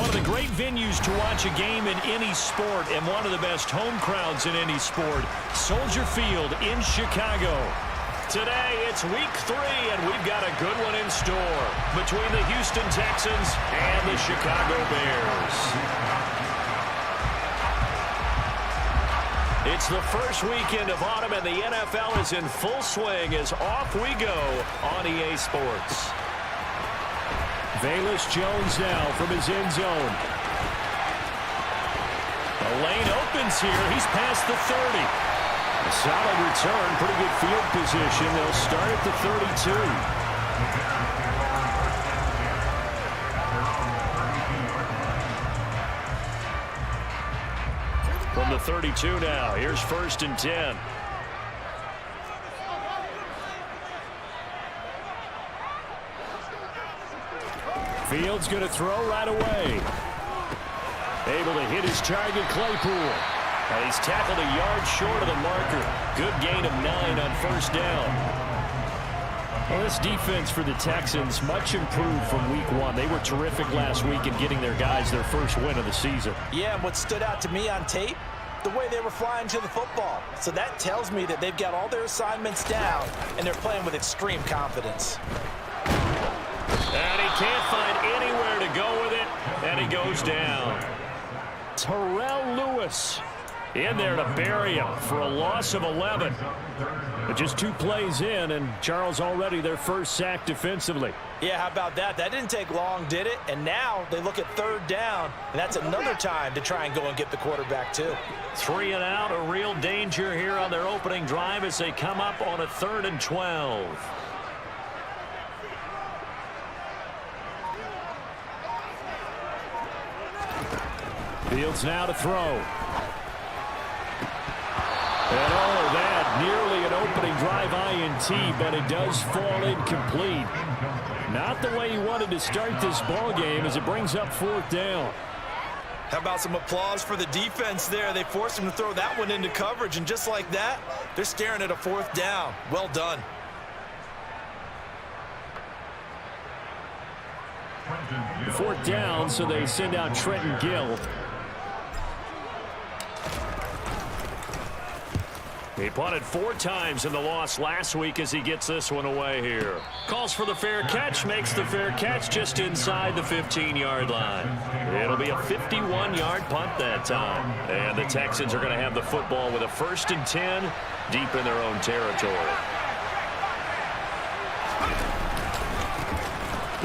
One of the great venues to watch a game in any sport and one of the best home crowds in any sport, Soldier Field in Chicago. Today, it's week 3, and we've got a good one in store between the Houston Texans and the Chicago Bears. It's the first weekend of autumn, and the NFL is in full swing as off we go on EA Sports. Velus Jones now from his end zone. The lane opens here. He's past the 30. A solid return, pretty good field position. They'll start at the 32. From the 32 now, here's 1st and 10. Fields going to throw right away. Able to hit his target, Claypool. And he's tackled a yard short of the marker. Good gain of 9 on 1st down. Well, this defense for the Texans, much improved from week 1. They were terrific last week in getting their guys their first win of the season. Yeah, and what stood out to me on tape, the way they were flying to the football. So that tells me that they've got all their assignments down, and they're playing with extreme confidence. And he can't find anywhere to go with it, and he goes down. Terrell Lewis in there to bury him for a loss of 11. But just 2 plays in, and Charles already their first sack defensively. Yeah, how about that? That didn't take long, did it? And now they look at 3rd down, and that's another time to try and go and get the quarterback too. 3 and out, a real danger here on their opening drive as they come up on a 3rd and 12. Fields now to throw. And oh, that nearly an opening drive INT, but it does fall incomplete. Not the way he wanted to start this ball game as it brings up 4th down. How about some applause for the defense there? They forced him to throw that one into coverage, and just like that, they're staring at a 4th down. Well done. Fourth down, so they send out Trenton Gill. He punted 4 times in the loss last week as he gets this one away here. Calls for the fair catch, makes the fair catch just inside the 15-yard line. It'll be a 51-yard punt that time. And the Texans are going to have the football with a 1st and 10 deep in their own territory.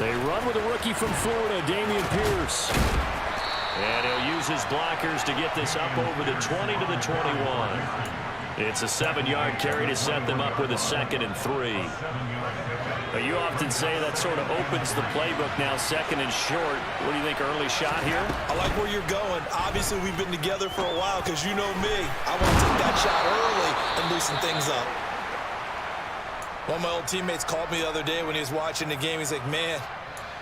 They run with a rookie from Florida, Dameon Pierce. And he'll use his blockers to get this up over the 20 to the 21. It's a 7-yard carry to set them up with a 2nd and 3. But you often say that sort of opens the playbook now, 2nd and short. What do you think, early shot here? I like where you're going. Obviously, we've been together for a while because you know me. I want to take that shot early and loosen things up. One of my old teammates called me the other day when he was watching the game. He's like, man,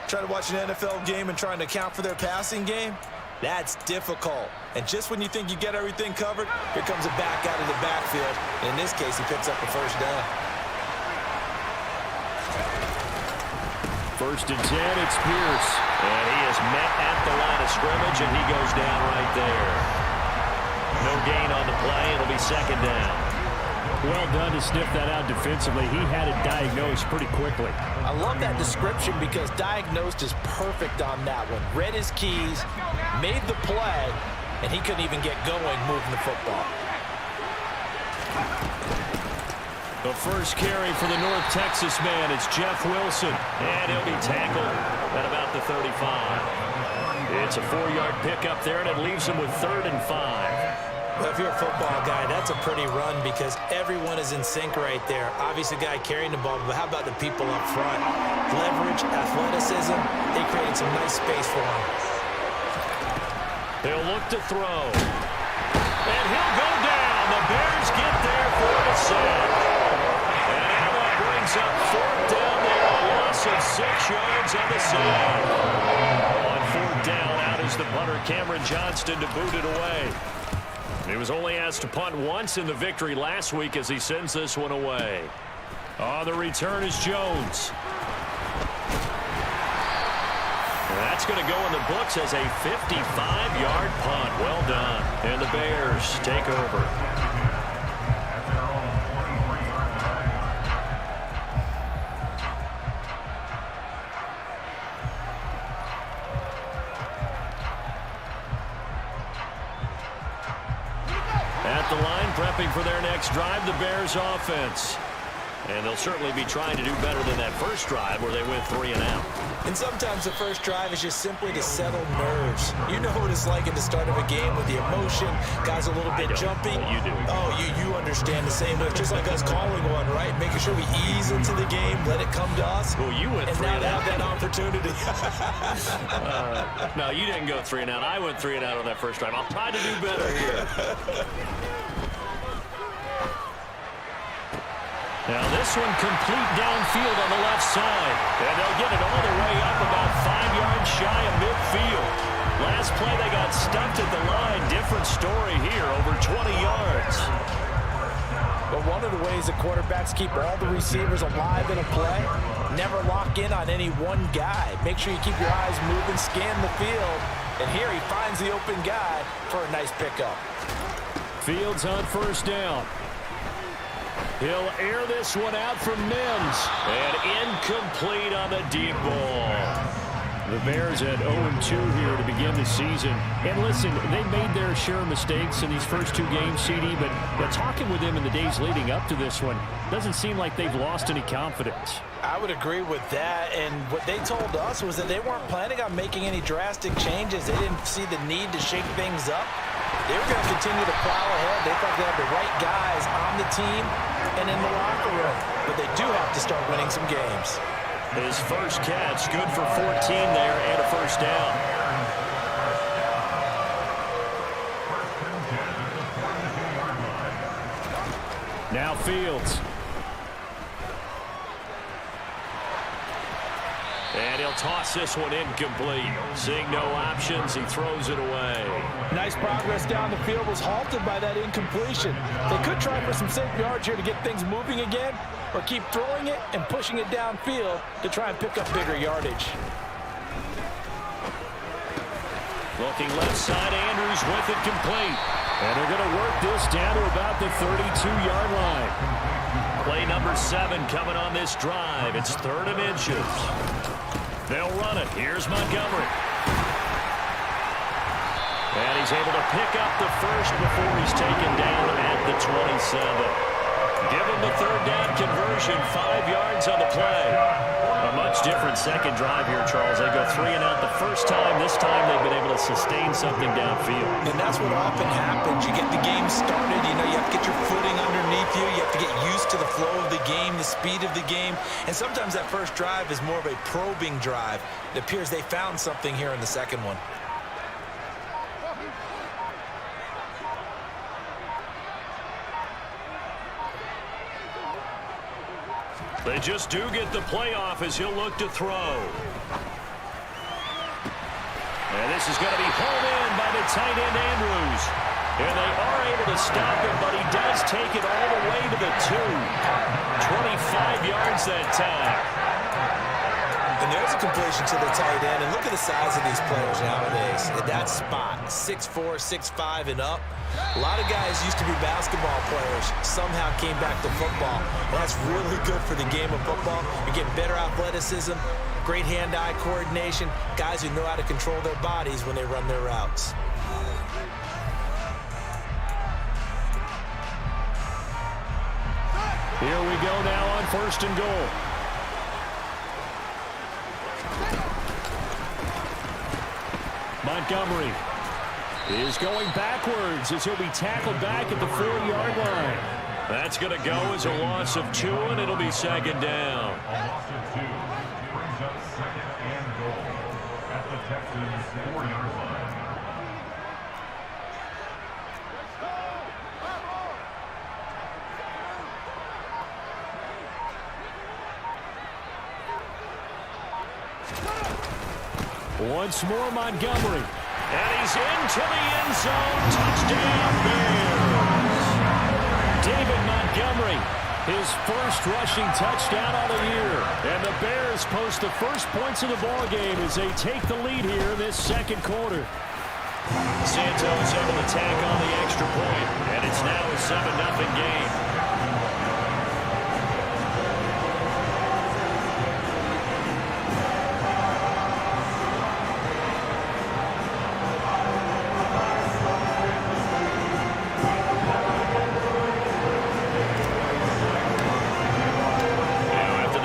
trying to watch an NFL game and trying to account for their passing game? That's difficult. And just when you think you get everything covered, here comes a back out of the backfield. And in this case, he picks up the 1st down. 1st and 10, it's Pierce. And he is met at the line of scrimmage, and he goes down right there. No gain on the play. It'll be 2nd down. Well done to sniff that out defensively. He had it diagnosed pretty quickly. I love that description because diagnosed is perfect on that one. Read his keys, made the play, and he couldn't even get going moving the football. The first carry for the North Texas man is Jeff Wilson, and he'll be tackled at about the 35. It's a 4-yard pickup there, and it leaves him with 3rd and 5. Well, if you're a football guy, that's a pretty run because everyone is in sync right there. Obviously, the guy carrying the ball, but how about the people up front? Leverage, athleticism, they created some nice space for him. They'll look to throw. And he'll go down. The Bears get there for the sack. And that brings up 4th down there, a loss of 6 yards on the sack. On 4th down, out is the punter, Cameron Johnston, to boot it away. He was only asked to punt once in the victory last week as he sends this one away. On the return is Jones. And that that's going to go in the books as a 55-yard punt. Well done. And the Bears take over. At the line, prepping for their next drive, the Bears offense. And they'll certainly be trying to do better than that first drive where they went 3 and out. And sometimes the first drive is just simply to settle nerves. You know what it's like at the start of a game with the emotion, guys a little bit jumpy. You do. Oh, you understand the same way. Just like us calling one, right? Making sure we ease into the game, let it come to us. Well, you went 3 and out. And now have that opportunity. No, you didn't go 3 and out. I went 3 and out on that first drive. I'll try to do better here. Now this one complete downfield on the left side. And they'll get it all the way up about 5 yards shy of midfield. Last play they got stumped at the line. Different story here, over 20 yards. But one of the ways that quarterbacks keep all the receivers alive in a play, never lock in on any one guy. Make sure you keep your eyes moving, scan the field. And here he finds the open guy for a nice pickup. Fields on first down. He'll air this one out from Mims. And incomplete on the deep ball. The Bears at 0-2 here to begin the season. And listen, they made their share of mistakes in these first 2 games, CD, but talking with them in the days leading up to this one, doesn't seem like they've lost any confidence. I would agree with that, and what they told us was that they weren't planning on making any drastic changes. They didn't see the need to shake things up. They were going to continue to plow ahead. They thought they had the right guys on the team and in the locker room, but they do have to start winning some games. His first catch, good for 14 there and a first down. Now Fields. And he'll toss this one incomplete. Seeing no options, he throws it away. Nice progress down the field was halted by that incompletion. They could try for some safe yards here to get things moving again, or keep throwing it and pushing it downfield to try and pick up bigger yardage. Looking left side, Andrews with it complete. And they're going to work this down to about the 32-yard line. Play number 7 coming on this drive. It's 3rd and inches. They'll run it. Here's Montgomery. And he's able to pick up the first before he's taken down at the 27. Give him the 3rd down conversion, 5 yards on the play. A much different second drive here, Charles. They go 3 and out the first time. This time they've been able to sustain something downfield. And that's what often happens. You get the game started. You know, you have to get your footing underneath you. You have to get used to the flow of the game, the speed of the game. And sometimes that first drive is more of a probing drive. It appears they found something here in the second one. They just do get the playoff as he'll look to throw. And this is going to be hauled in by the tight end, Andrews. And they are able to stop him, but he does take it all the way to the 2. 25 yards that time. And there's a completion to the tight end. And look at the size of these players nowadays. At that spot, 6'4", 6'5", and up. A lot of guys used to be basketball players, somehow came back to football. That's really good for the game of football. You're getting better athleticism, great hand-eye coordination, guys who know how to control their bodies when they run their routes. Here we go now on 1st and goal. Montgomery is going backwards as he'll be tackled back at the 4-yard line. That's going to go as a loss of 2, and it'll be 2nd down. A loss of 2 brings up 2nd and goal at the Texans 4-yard line. Once more, Montgomery. And he's into the end zone. Touchdown, Bears. David Montgomery His first rushing touchdown on the year. And the Bears post the first points of the ballgame as they take the lead here in this second quarter. Santos able to tack on the extra point, and it's now a 7-0 game.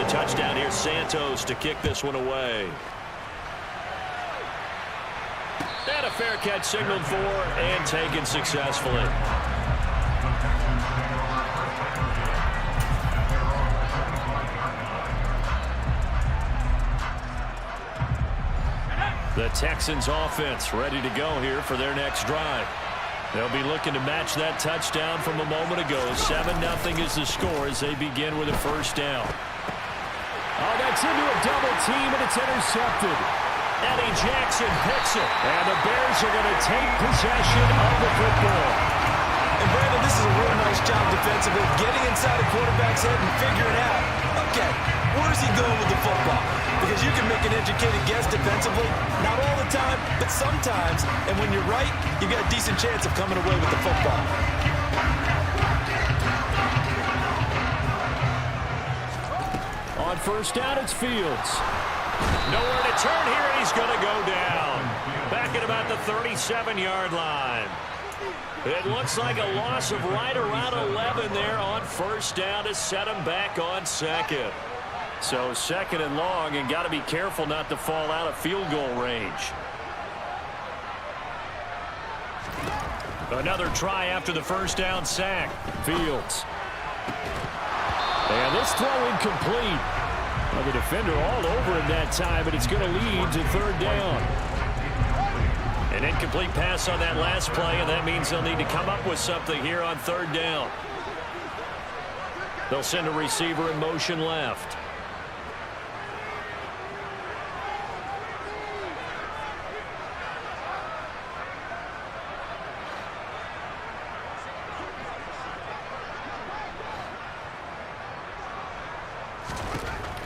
Touchdown here, Santos to kick this one away. And a fair catch signaled for and taken successfully. The Texans offense ready to go here for their next drive. They'll be looking to match that touchdown from a moment ago. 7-0 is the score as they begin with a first down. Oh, that's into a double team, and it's intercepted. Eddie Jackson picks it, and the Bears are going to take possession of the football. And, Brandon, this is a real nice job defensively, getting inside a quarterback's head and figuring out, okay, where's he going with the football? Because you can make an educated guess defensively, not all the time, but sometimes. And when you're right, you've got a decent chance of coming away with the football. On first down, it's Fields. Nowhere to turn here, and he's going to go down. Back at about the 37-yard line. It looks like a loss of right around 11 there on first down to set him back on second. So second and long, and got to be careful not to fall out of field goal range. Another try after the first down sack. Fields. And this throw incomplete. Well, the defender all over him that time, but it's going to lead to third down. An incomplete pass on that last play, and that means they'll need to come up with something here on third down. They'll send a receiver in motion left.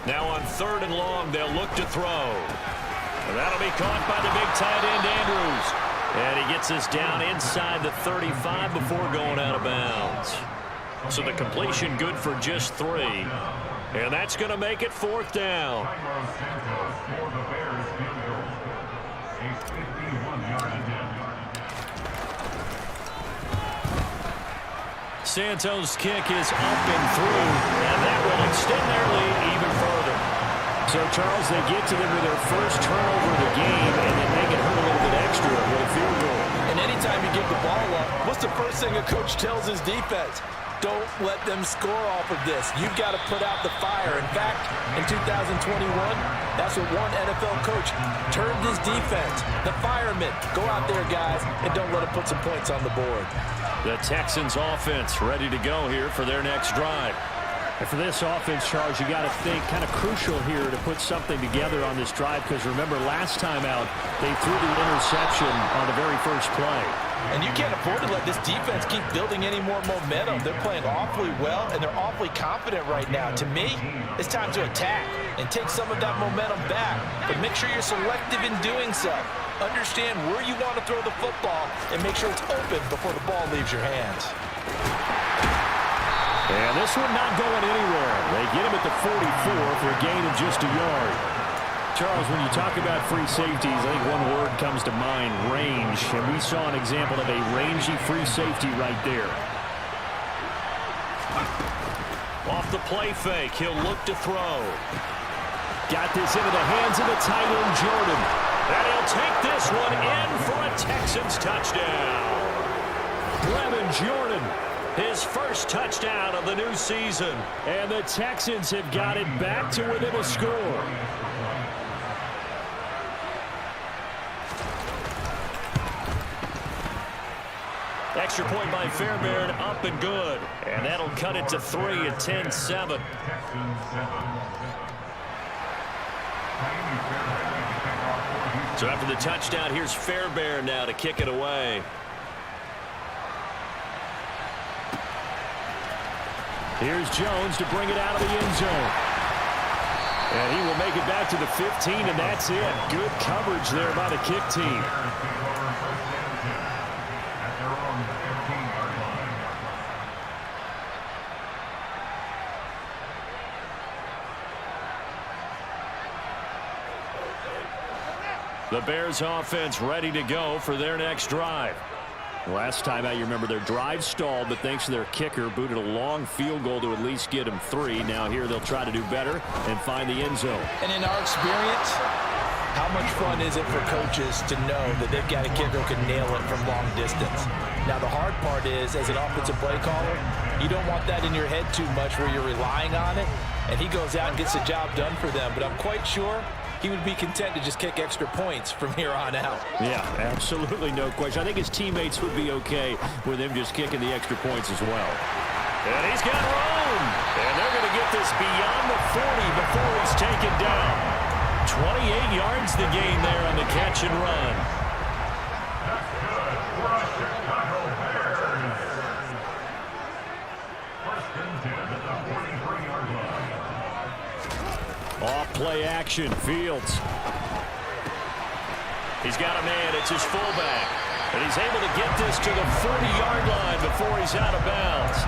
Now on third and long, they'll look to throw. And that'll be caught by the big tight end, Andrews. And he gets this down inside the 35 before going out of bounds. So the completion good for just 3. And that's going to make it fourth down. Santos' kick is up and through, and that will extend their lead even further. So, Charles, they get to them with their first turnover of the game, and then make it hurt a little bit extra with a field goal. And anytime you give the ball up, what's the first thing a coach tells his defense? Don't let them score off of this. You've got to put out the fire. In fact, in 2021, that's what one NFL coach termed his defense. The firemen. Go out there, guys, and don't let them put some points on the board. The Texans offense ready to go here for their next drive. And for this offense, Charles, you got to think kind of crucial here to put something together on this drive, because remember last time out they threw the interception on the very first play. And you can't afford to let this defense keep building any more momentum. They're playing awfully well, and they're awfully confident right now. To me, it's time to attack and take some of that momentum back. But make sure you're selective in doing so. Understand where you want to throw the football and make sure it's open before the ball leaves your hands. And this one not going anywhere. They get him at the 44 for a gain of just a yard. Charles, when you talk about free safeties, I think one word comes to mind, range. And we saw an example of a rangy free safety right there. Off the play fake, he'll look to throw. Got this into the hands of the tight end, Jordan. And he'll take this one in for a Texans touchdown. Brevin Jordan, his first touchdown of the new season. And the Texans have got it back to within a score. Extra point by Fairbairn, up and good. And that'll cut it to 3 at 10-7. So after the touchdown, here's Fairbairn now to kick it away. Here's Jones to bring it out of the end zone. And he will make it back to the 15, and that's it. Good coverage there by the kick team. The Bears offense ready to go for their next drive. Last time out, you remember their drive stalled, but thanks to their kicker, booted a long field goal to at least get them 3. Now here they'll try to do better and find the end zone. And in our experience, how much fun is it for coaches to know that they've got a kicker who can nail it from long distance? Now the hard part is, as an offensive play caller, you don't want that in your head too much where you're relying on it, and he goes out and gets the job done for them. But I'm quite sure he would be content to just kick extra points from here on out. Yeah, absolutely no question. I think his teammates would be okay with him just kicking the extra points as well. And he's got room. And they're going to get this beyond the 40 before he's taken down. 28 yards the gain there on the catch and run. That's good for the Chicago Bears. First and 10 at the 43-yard line. Off play action, Fields. He's got a man. It's his fullback. And he's able to get this to the 40-yard line before he's out of bounds.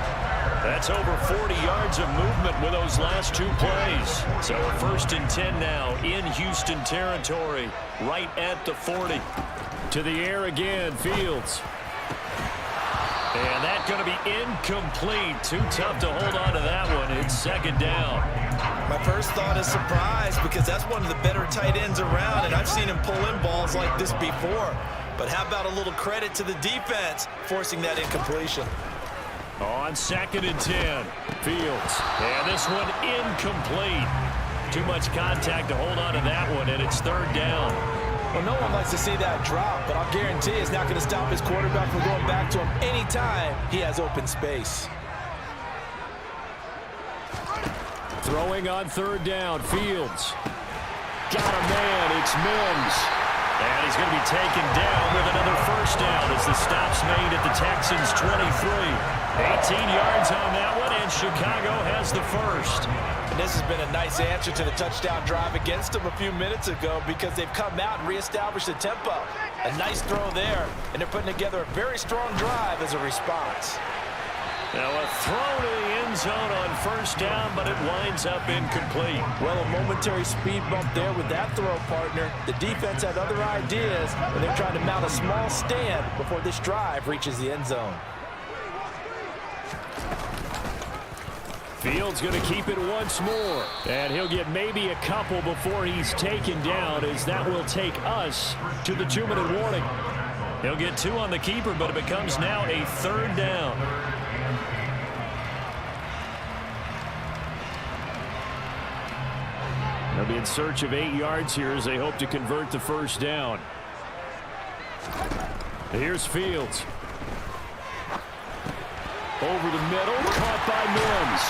That's over 40 yards of movement with those last 2 plays. So first and 10 now in Houston territory, right at the 40. To the air again, Fields. And that's going to be incomplete. Too tough to hold on to that one. It's second down. My first thought is surprise, because that's one of the better tight ends around, and I've seen him pull in balls like this before. But how about a little credit to the defense forcing that incompletion? On second and 10, Fields. And this one incomplete. Too much contact to hold on to that one, and it's third down. Well, no one likes to see that drop, but I'll guarantee it's not going to stop his quarterback from going back to him anytime he has open space. Throwing on third down, Fields. Got a man, it's Mims. And he's going to be taken down with another first down as the stop's made at the Texans' 23. 18 yards on that one, and Chicago has the first. And this has been a nice answer to the touchdown drive against them a few minutes ago, because they've come out and reestablished the tempo. A nice throw there, and they're putting together a very strong drive as a response. Now a throw to the end zone on first down, but it winds up incomplete. Well, a momentary speed bump there with that throw, partner. The defense had other ideas, and they're trying to mount a small stand before this drive reaches the end zone. Fields going to keep it once more. And he'll get maybe a couple before he's taken down, as that will take us to the 2-minute warning. He'll get 2 on the keeper, but it becomes now a third down. They'll be in search of 8 yards here as they hope to convert the first down. Here's Fields. Over the middle, caught by Mims.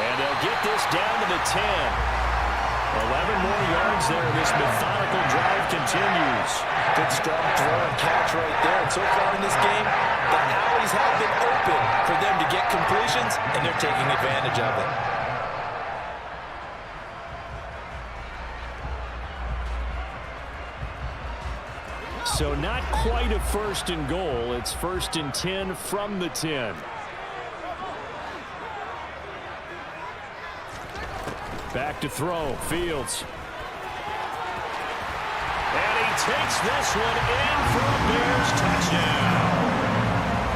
And they'll get this down to the 10. 11 more yards there. This methodical drive continues. Good strong throw and catch right there. And so far in this game, the alleys have been open for them to get completions, and they're taking advantage of it. So not quite a first and goal. It's first and 10 from the 10. Back to throw. Fields. And he takes this one in for a Bears touchdown.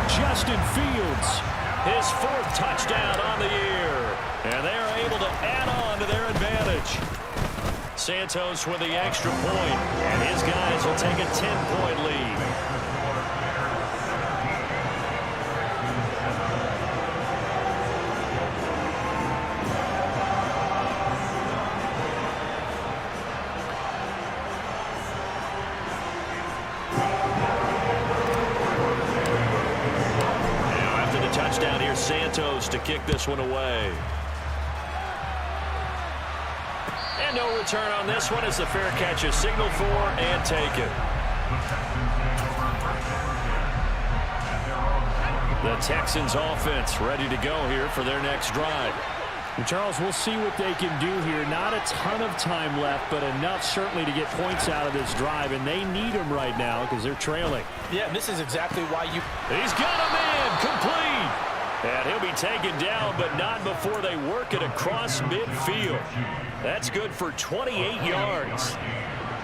Justin Fields. His 4th touchdown on the year. And they are able to add on to their advantage. Santos with the extra point, and his guys will take a 10-point lead. Now after the touchdown, here's Santos to kick this one away. No return on this one as the fair catch is signaled for and taken. The Texans take over first and 10 at their own 24. The Texans offense ready to go here for their next drive. And Charles, we'll see what they can do here. Not a ton of time left, but enough certainly to get points out of this drive, and they need them right now because they're trailing. Yeah, and this is exactly why you... He's got a man complete. And he'll be taken down, but not before they work it across midfield. That's good for 28 yards.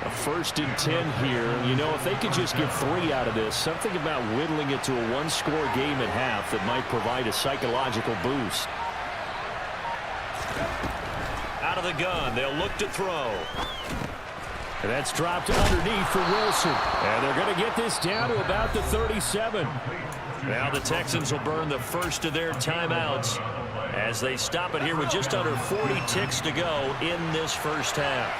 A 1st and 10 here. You know, if they could just get 3 out of this, something about whittling it to a one-score game at half that might provide a psychological boost. Out of the gun, they'll look to throw. And that's dropped underneath for Wilson. And they're going to get this down to about the 37. Now the Texans will burn the first of their timeouts as they stop it here with just under 40 ticks to go in this first half.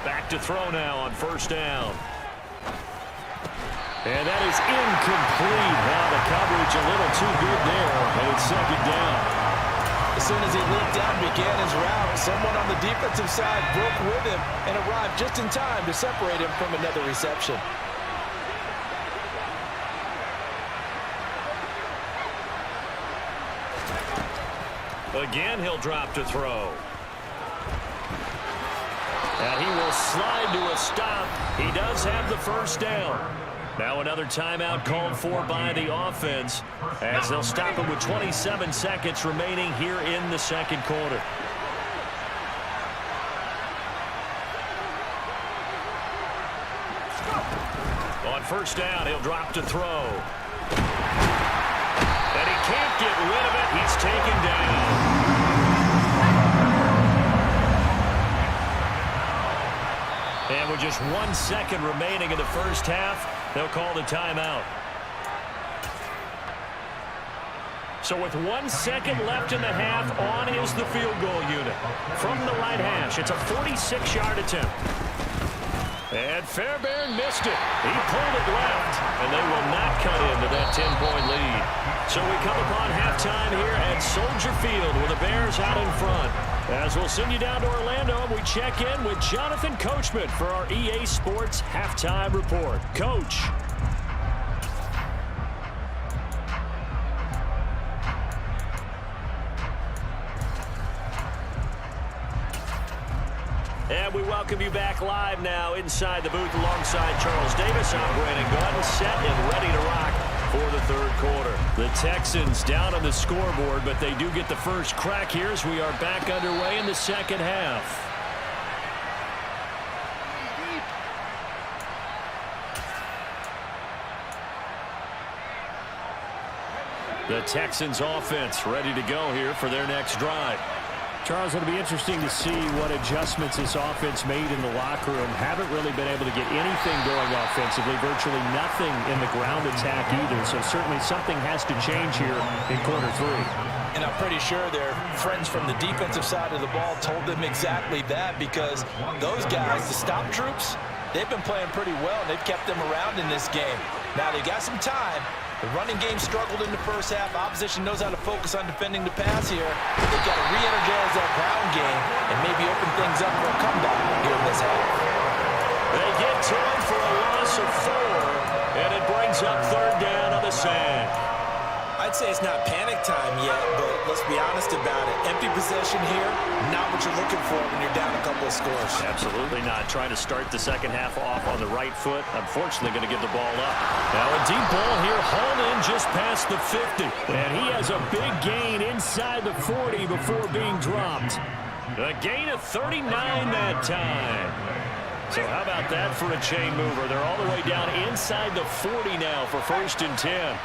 Back to throw now on 1st down. And that is incomplete. Now the coverage a little too good there, and it's 2nd down. As soon as he leaped down and began his route, someone on the defensive side broke with him and arrived just in time to separate him from another reception. Again, he'll drop to throw. And he will slide to a stop. He does have the 1st down. Now another timeout called for by the offense as they'll stop it with 27 seconds remaining here in the 2nd quarter. On 1st down, he'll drop to throw. And he can't get rid of it. He's taken down. And with just 1 second remaining in the first half, they'll call the timeout. So with 1 second left in the half, on is the field goal unit. From the right hash, it's a 46-yard attempt. And Fairbairn missed it. He pulled it left, and they will not cut into that 10-point lead. So we come upon halftime here at Soldier Field with the Bears out in front. As we'll send you down to Orlando, and we check in with Jonathan Coachman for our EA Sports Halftime Report. Coach. And we welcome you back live now inside the booth alongside Charles Davis. I'm Brandon Gunn, set and ready to rock for the 3rd quarter. The Texans down on the scoreboard, but they do get the first crack here as we are back underway in the 2nd half. The Texans offense ready to go here for their next drive. Charles, it'll be interesting to see what adjustments this offense made in the locker room. Haven't really been able to get anything going offensively, virtually nothing in the ground attack either. So certainly something has to change here in quarter 3. And I'm pretty sure their friends from the defensive side of the ball told them exactly that, because those guys, the stop troops, they've been playing pretty well. They've kept them around in this game. Now they got some time. The running game struggled in the first half. Opposition knows how to focus on defending the pass here. They've got to re-energize that ground game and maybe open things up for a comeback here in this half. They get to him for a loss of 4, and it brings up 3rd down on the sand. I'd say it's not panic time yet, but let's be honest about it. Empty possession here, not what you're looking for when you're down a couple of scores. Absolutely not. Trying to start the 2nd half off on the right foot. Unfortunately, going to give the ball up. Now a deep ball here, hauled in just past the 50. And he has a big gain inside the 40 before being dropped. A gain of 39 that time. So how about that for a chain mover? They're all the way down inside the 40 now for 1st and 10.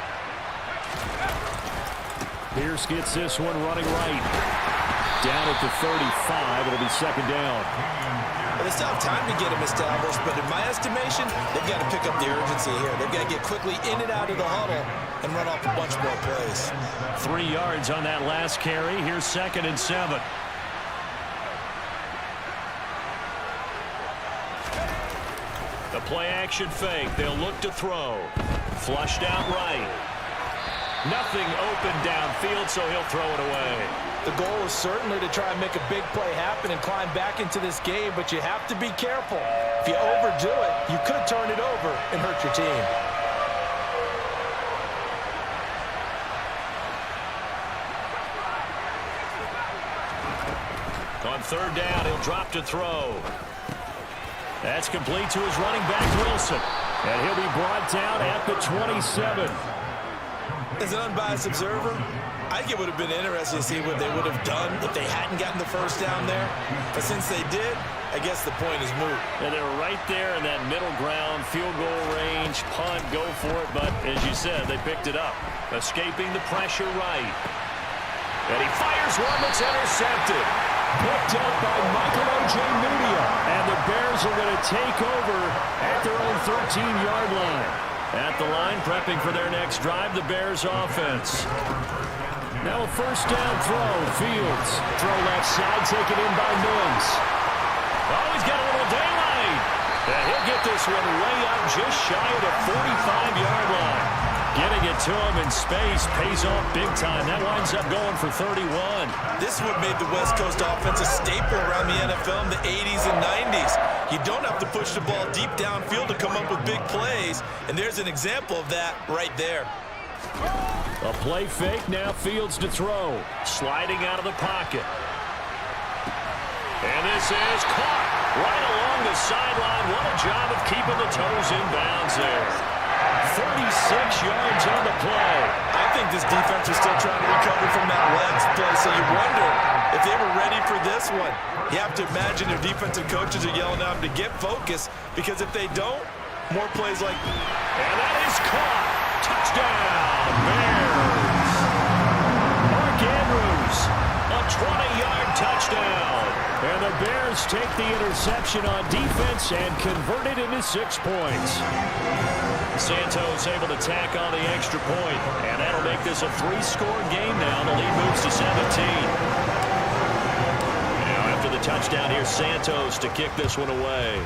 Pierce gets this one running right. Down at the 35, it'll be 2nd down. Well, they still have time to get him established, but in my estimation, they've got to pick up the urgency here. They've got to get quickly in and out of the huddle and run off a bunch more plays. 3 yards on that last carry. Here's 2nd and 7. The play action fake. They'll look to throw. Flushed out right. Nothing open downfield, so he'll throw it away. The goal is certainly to try and make a big play happen and climb back into this game, but you have to be careful. If you overdo it, you could turn it over and hurt hurt your team. On third down, he'll drop to throw. That's complete to his running back, Wilson. And he'll be brought down at the 27. As an unbiased observer, I think it would have been interesting to see what they would have done if they hadn't gotten the first down there. But since they did, I guess the point is moot. And they were right there in that middle ground, field goal range, punt, go for it. But as you said, they picked it up, escaping the pressure right. And he fires one that's intercepted. Picked up by Michael O.J. Mudia. And the Bears are going to take over at their own 13-yard line. At the line, prepping for their next drive, the Bears offense. Now a first down throw. Fields. Throw left side, taken in by Mims. Oh, he's got a little daylight. And he'll get this one way up just shy of the 45-yard line. Getting it to him in space pays off big time. That winds up going for 31. This would made the West Coast offense a staple around the NFL in the 80s and 90s. You don't have to push the ball deep downfield to come up with big plays, and there's an example of that right there. A play fake, now Fields to throw. Sliding out of the pocket. And this is caught right along the sideline. What a job of keeping the toes in bounds there. 36 yards on the play. I think this defense was still trying to recover from that last play, so you wonder if they were ready for this one. You have to imagine their defensive coaches are yelling at them to get focused, because if they don't, more plays like... And that is caught. Touchdown, Bears. Mark Andrews, a 20-yard touchdown. And the Bears take the interception on defense and convert it into 6 points. Santos able to tack on the extra point, and that'll make this a 3-score game now. The lead moves to 17. Now after the touchdown, here's Santos to kick this one away.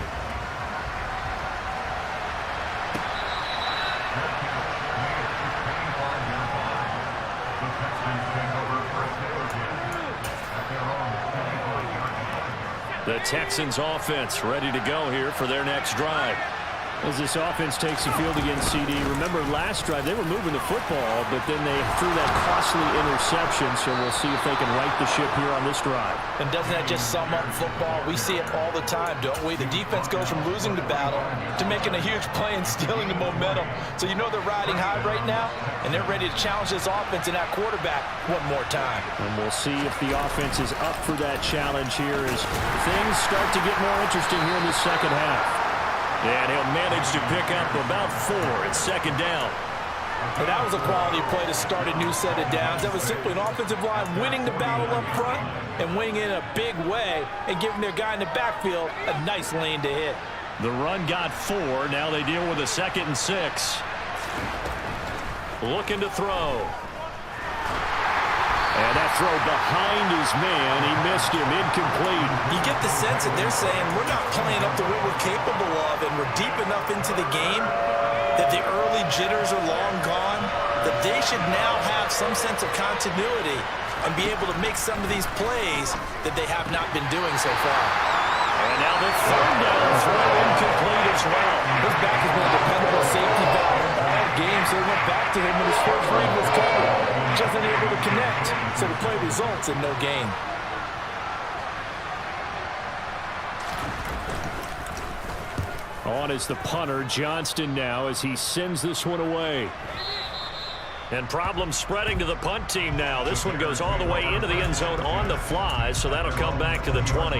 The Texans offense ready to go here for their next drive. As this offense takes the field against CD, remember last drive they were moving the football, but then they threw that costly interception, so we'll see if they can right the ship here on this drive. And doesn't that just sum up football? We see it all the time, don't we? The defense goes from losing the battle to making a huge play and stealing the momentum. So you know they're riding high right now, and they're ready to challenge this offense and that quarterback one more time. And we'll see if the offense is up for that challenge here as things start to get more interesting here in the second half. And he'll manage to pick up about 4 at second down. And that was a quality play to start a new set of downs. That was simply an offensive line winning the battle up front and winning in a big way and giving their guy in the backfield a nice lane to hit. The run got 4. Now they deal with a 2nd and 6. Looking to throw. And that throw behind his man. He missed him. Incomplete. You get the sense that they're saying we're not playing up to what we're capable of, and we're deep enough into the game that the early jitters are long gone, that they should now have some sense of continuity and be able to make some of these plays that they have not been doing so far. And now the 3rd down throw incomplete as well. His back has been a dependable safety valve all game, so he went back to him when his first read was covered. Just unable to connect, so the play results in no gain. On is the punter, Johnston now, as he sends this one away. And problems spreading to the punt team now. This one goes all the way into the end zone on the fly, so that'll come back to the 20.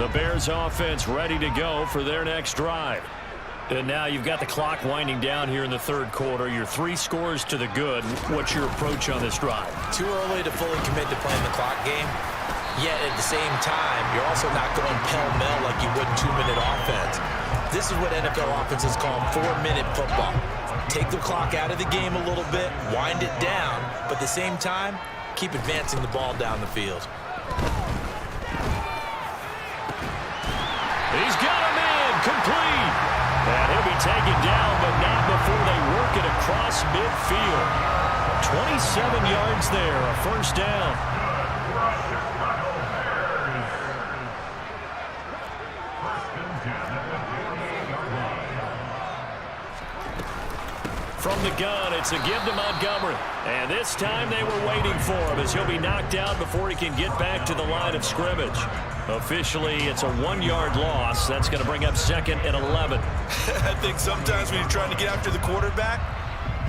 The Bears offense ready to go for their next drive. And now you've got the clock winding down here in the 3rd quarter. You're 3 scores to the good. What's your approach on this drive? Too early to fully commit to playing the clock game. Yet at the same time, you're also not going pell-mell like you would in 2-minute offense. This is what NFL offenses call 4-minute football. Take the clock out of the game a little bit, wind it down, but at the same time, keep advancing the ball down the field. He's got him in, complete. And he'll be taken down, but not before they work it across midfield. 27 yards there, a first down. From the gun, it's a give to Montgomery. And this time they were waiting for him as he'll be knocked out before he can get back to the line of scrimmage. Officially, it's a 1-yard loss. That's going to bring up 2nd and 11. I think sometimes when you're trying to get after the quarterback,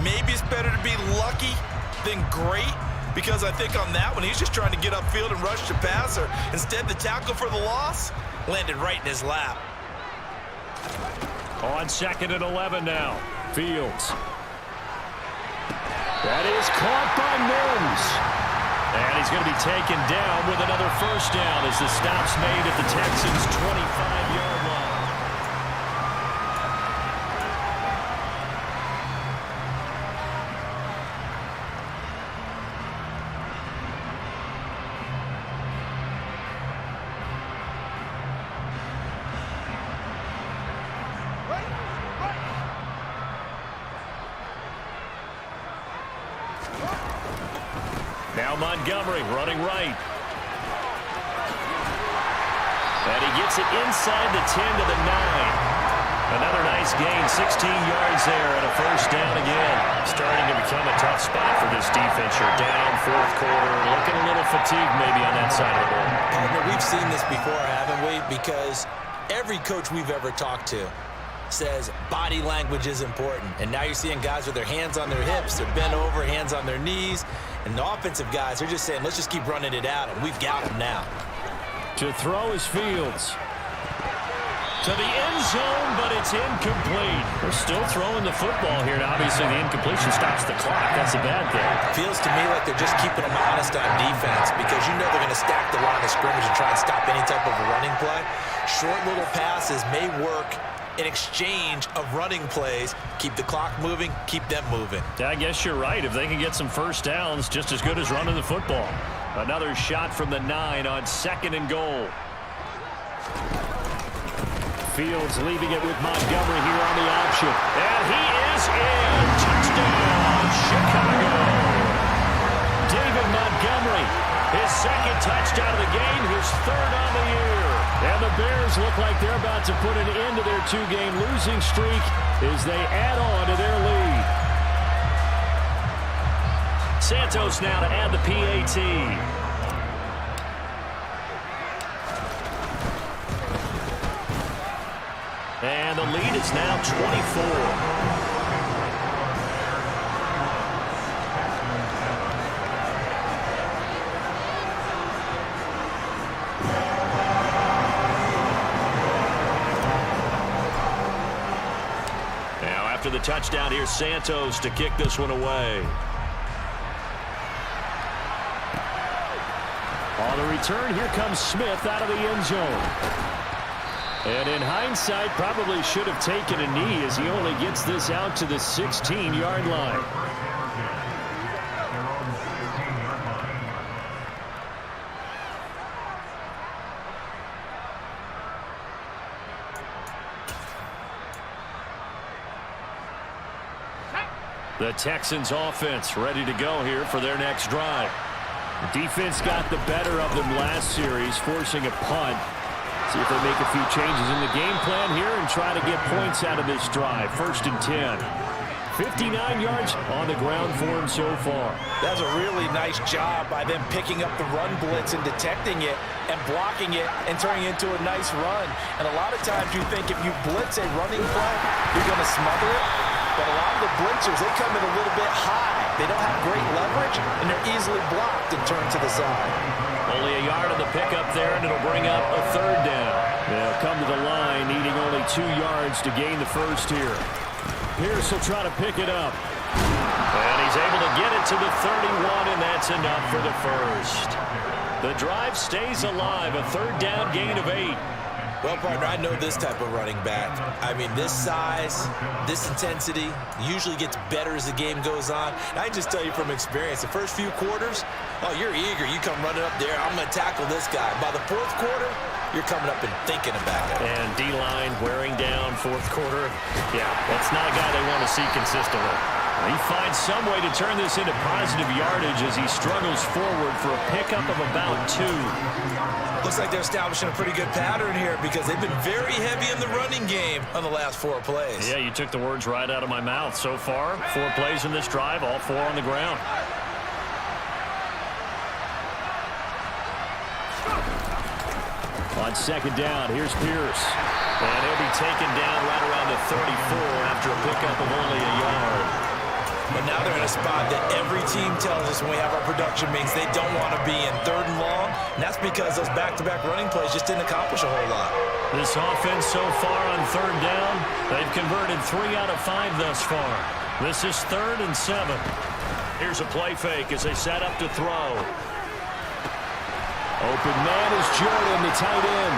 maybe it's better to be lucky than great, because I think on that one, he's just trying to get upfield and rush the passer. Instead, the tackle for the loss landed right in his lap. On 2nd and 11 now. Fields. That is caught by Mims. And he's going to be taken down with another first down as the stop's made at the Texans' 25-yard line. Now Montgomery running right. And he gets it inside the 10 to the 9. Another nice gain, 16 yards there and a first down again. Starting to become a tough spot for this defense. You're down 4th quarter, looking a little fatigued maybe on that side of the ball. Partner, we've seen this before, haven't we? Because every coach we've ever talked to says body language is important. And now you're seeing guys with their hands on their hips, they're bent over, hands on their knees. And the offensive guys are just saying, let's just keep running it out, and we've got them now. To throw is Fields. To the end zone, but it's incomplete. They're still throwing the football here, and obviously the incompletion stops the clock. That's a bad thing. Feels to me like they're just keeping them honest on defense, because you know they're going to stack the line of scrimmage and try and stop any type of a running play. Short little passes may work in exchange of running plays. Keep the clock moving, keep them moving. I guess you're right. If they can get some first downs, just as good as running the football. Another shot from the 9 on 2nd and goal. Fields leaving it with Montgomery here on the option. And he is in. Touchdown, Chicago. David Montgomery, his 2nd touchdown of the game, his 3rd on the year. And the Bears look like they're about to put an end to their 2-game losing streak as they add on to their lead. Santos now to add the PAT. And the lead is now 24. After the touchdown, here's Santos to kick this one away. On the return, here comes Smith out of the end zone. And in hindsight, probably should have taken a knee as he only gets this out to the 16-yard line. The Texans offense ready to go here for their next drive. The defense got the better of them last series, forcing a punt. See if they make a few changes in the game plan here and try to get points out of this drive. 1st and 10. 59 yards on the ground for him so far. That's a really nice job by them picking up the run blitz and detecting it and blocking it and turning it into a nice run. And a lot of times you think if you blitz a running play, you're going to smother it. But a lot of the blitzers, they come in a little bit high. They don't have great leverage, and they're easily blocked and turned to the side. Only a yard on the pickup there, and it'll bring up a 3rd down. They'll come to the line, needing only 2 yards to gain the first here. Pierce will try to pick it up. And he's able to get it to the 31, and that's enough for the first. The drive stays alive, a 3rd down gain of 8. Well, partner, I know this type of running back. I mean, this size, this intensity usually gets better as the game goes on. And I can just tell you from experience, the first few quarters, oh, you're eager. You come running up there, I'm going to tackle this guy. By the 4th quarter, you're coming up and thinking about it. And D-line wearing down 4th quarter. Yeah, that's not a guy they want to see consistently. He finds some way to turn this into positive yardage as he struggles forward for a pickup of about 2. Well, looks like they're establishing a pretty good pattern here because they've been very heavy in the running game on the last 4 plays. Yeah, you took the words right out of my mouth. So far, 4 plays in this drive, all 4 on the ground. On second down, here's Pierce. And he'll be taken down right around the 34 after a pickup of only a yard. But now they're in a spot that every team tells us when we have our production meetings they don't want to be in, 3rd and long. And that's because those back-to-back running plays just didn't accomplish a whole lot. This offense so far on 3rd down, they've converted 3 out of 5 thus far. This is 3rd and 7. Here's a play fake as they set up to throw. Open man is Jordan, the tight end.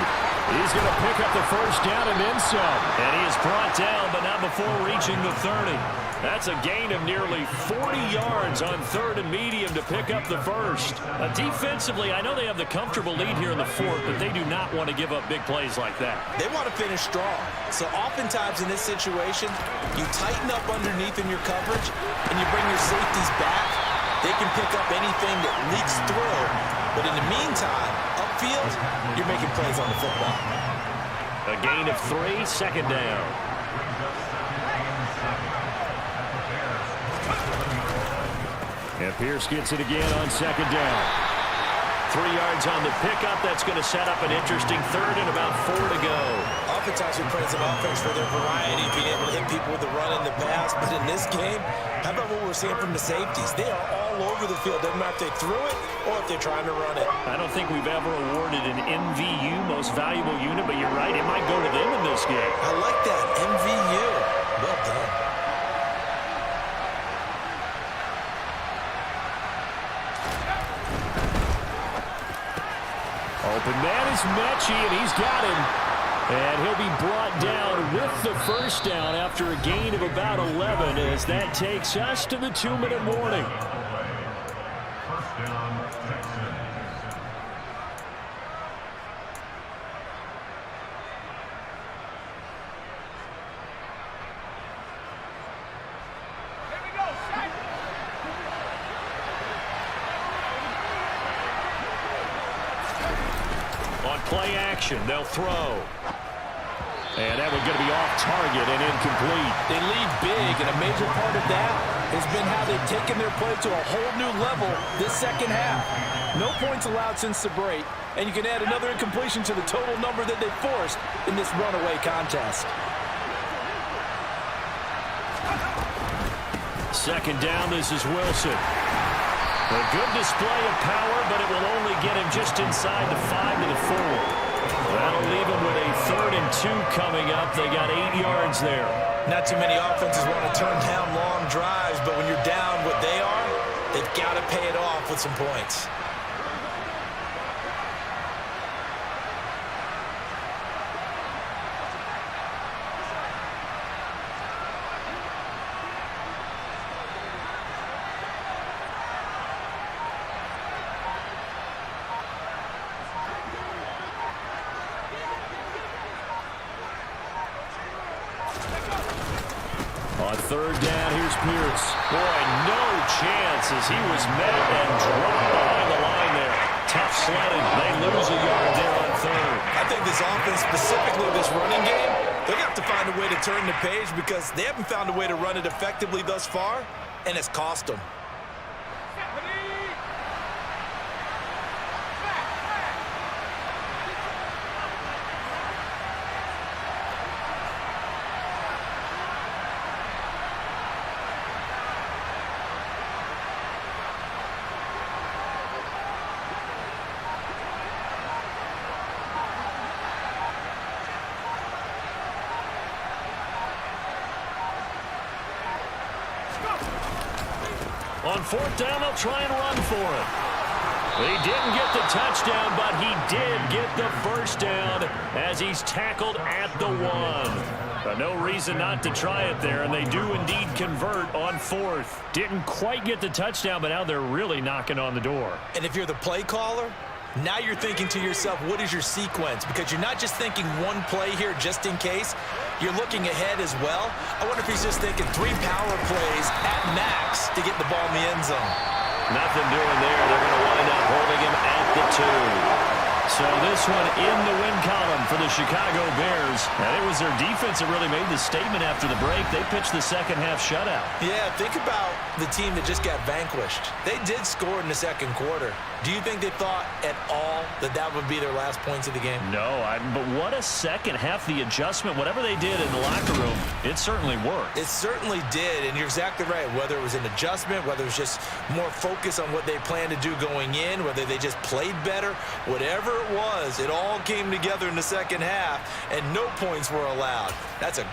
He's going to pick up the first down and then some. And he is brought down, but not before reaching the 30. That's a gain of nearly 40 yards on 3rd and medium to pick up the first. Defensively, I know they have the comfortable lead here in the 4th, but they do not want to give up big plays like that. They want to finish strong. So oftentimes in this situation, you tighten up underneath in your coverage, and you bring your safeties back. They can pick up anything that leaks through. But in the meantime, upfield, you're making plays on the football. A gain of 3, second down. And Pierce gets it again on second down. 3 yards on the pickup. That's going to set up an interesting 3rd and about 4 to go. Oftentimes we praise an offense for their variety, being able to hit people with the run in the pass. But in this game, how about what we're seeing from the safeties? They are all over the field. Doesn't matter if they threw it or if they're trying to run it. I don't think we've ever awarded an MVU, most valuable unit, but you're right, it might go to them in this game. I like that, MVU. Well done. Open man is Mechie, and he's got him. And he'll be brought down with the first down after a gain of about 11 as that takes us to the 2-minute warning. First down, Texans. On play action, they'll throw. And that one's going to be off target and incomplete. They lead big, and a major part of that has been how they've taken their play to a whole new level this second half. No points allowed since the break, and you can add another incompletion to the total number that they forced in this runaway contest. Second down, this is Wilson. A good display of power, but it will only get him just inside the 5 to the 4. That'll leave him with a 3rd and 2 coming up. They got 8 yards there. Not too many offenses want to turn down long drives, but when you're down what they are, they've got to pay it off with some points. On 3rd down, here's Pierce. Boy, no chance as he was met and dropped behind the line there. Tough sledding. They lose a yard there on 3rd. I think this offense, specifically this running game, they're going to have to find a way to turn the page because they haven't found a way to run it effectively thus far, and it's cost them. On 4th down, they'll try and run for it. He didn't get the touchdown, but he did get the first down as he's tackled at the 1. But no reason not to try it there, and they do indeed convert on 4th. Didn't quite get the touchdown, but now they're really knocking on the door. And if you're the play caller, now you're thinking to yourself, what is your sequence? Because you're not just thinking one play here just in case. You're looking ahead as well. I wonder if he's just thinking 3 power plays at max to get the ball in the end zone. Nothing doing there. They're going to wind up holding him at the 2. So this one in the win column for the Chicago Bears. And it was their defense that really made the statement after the break. They pitched the second half shutout. Yeah, think about the team that just got vanquished. They did score in the second quarter. Do you think they thought at all that that would be their last points of the game? No, but what a second half. The adjustment, whatever they did in the locker room, it certainly worked. It certainly did, and you're exactly right. Whether it was an adjustment, whether it was just more focus on what they planned to do going in, whether they just played better, whatever it was, it all came together in the second half, and no points were allowed. That's a